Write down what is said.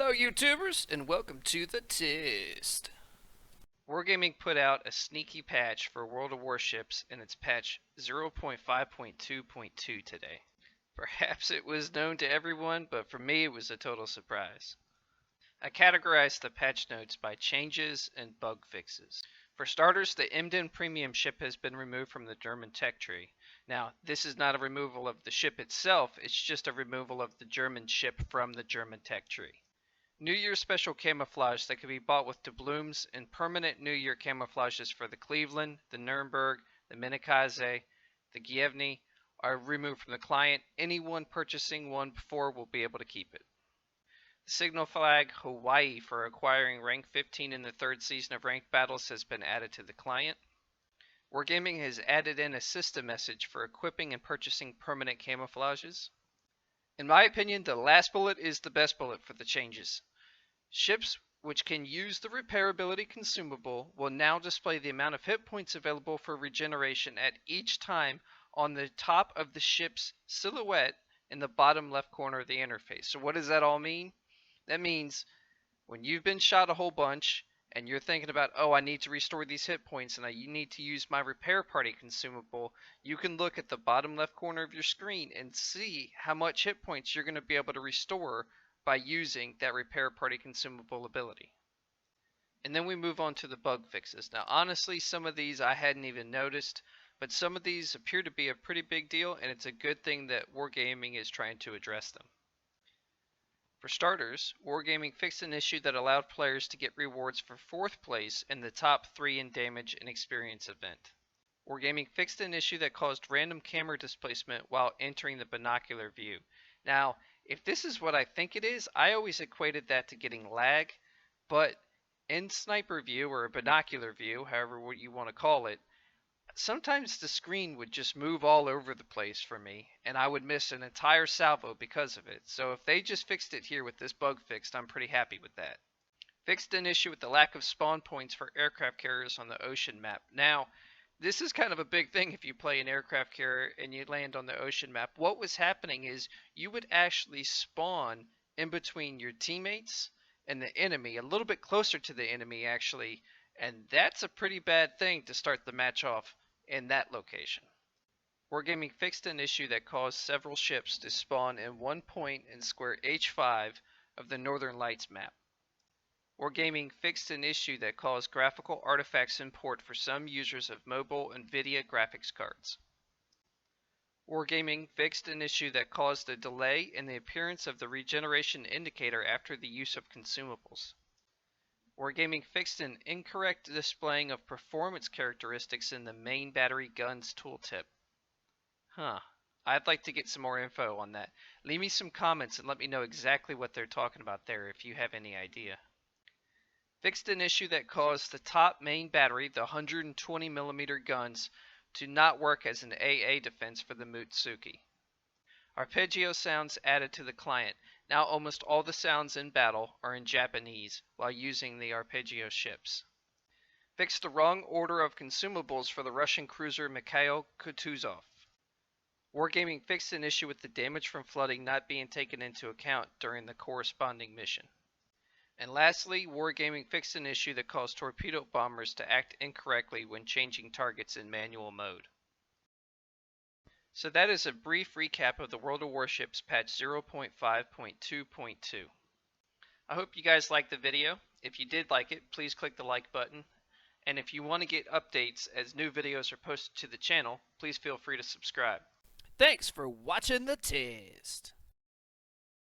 Hello YouTubers, and welcome to the test. Wargaming put out a sneaky patch for World of Warships in its patch 0.5.2.2 today. Perhaps it was known to everyone, but for me it was a total surprise. I categorized the patch notes by changes and bug fixes. For starters, the Emden premium ship has been removed from the German tech tree. Now, this is not a removal of the ship itself, it's just a removal of the German ship from the German tech tree. New Year special camouflage that can be bought with doubloons and permanent New Year camouflages for the Cleveland, the Nuremberg, the Minikaze, the Gievny are removed from the client. Anyone purchasing one before will be able to keep it. The signal flag Hawaii for acquiring rank 15 in the third season of ranked battles has been added to the client. Wargaming has added in a system message for equipping and purchasing permanent camouflages. In my opinion, the last bullet is the best bullet for the changes. Ships which can use the repairability consumable will now display the amount of hit points available for regeneration at each time on the top of the ship's silhouette in the bottom left corner of the interface. So what does that all mean? That means when you've been shot a whole bunch and you're thinking about, oh, I need to restore these hit points and you need to use my repair party consumable, you can look at the bottom left corner of your screen and see how much hit points you're going to be able to restore by using that repair party consumable ability. And then we move on to the bug fixes. Now honestly, some of these I hadn't even noticed, but some of these appear to be a pretty big deal, and it's a good thing that Wargaming is trying to address them. For starters, Wargaming fixed an issue that allowed players to get rewards for 4th place in the top 3 in damage and experience event. Wargaming fixed an issue that caused random camera displacement while entering the binocular view. Now, if this is what I think it is, I always equated that to getting lag, but in sniper view or binocular view, however what you want to call it, sometimes the screen would just move all over the place for me, and I would miss an entire salvo because of it. So if they just fixed it here with this bug fixed, I'm pretty happy with that. Fixed an issue with the lack of spawn points for aircraft carriers on the ocean map. Now, this is kind of a big thing if you play an aircraft carrier and you land on the ocean map. What was happening is you would actually spawn in between your teammates and the enemy, a little bit closer to the enemy actually, and that's a pretty bad thing to start the match off in that location. Wargaming fixed an issue that caused several ships to spawn in one point in square H5 of the Northern Lights map. Wargaming fixed an issue that caused graphical artifacts import for some users of mobile NVIDIA graphics cards. Wargaming fixed an issue that caused a delay in the appearance of the regeneration indicator after the use of consumables. Wargaming fixed an incorrect displaying of performance characteristics in the main battery guns tooltip. I'd like to get some more info on that. Leave me some comments and let me know exactly what they're talking about there if you have any idea. Fixed an issue that caused the top main battery, the 120mm guns, to not work as an AA defense for the Mutsuki. Arpeggio sounds added to the client. Now almost all the sounds in battle are in Japanese while using the Arpeggio ships. Fixed the wrong order of consumables for the Russian cruiser Mikhail Kutuzov. Wargaming fixed an issue with the damage from flooding not being taken into account during the corresponding mission. And lastly, Wargaming fixed an issue that caused torpedo bombers to act incorrectly when changing targets in manual mode. So that is a brief recap of the World of Warships patch 0.5.2.2. I hope you guys liked the video. If you did like it, please click the like button. And if you want to get updates as new videos are posted to the channel, please feel free to subscribe. Thanks for watching the test.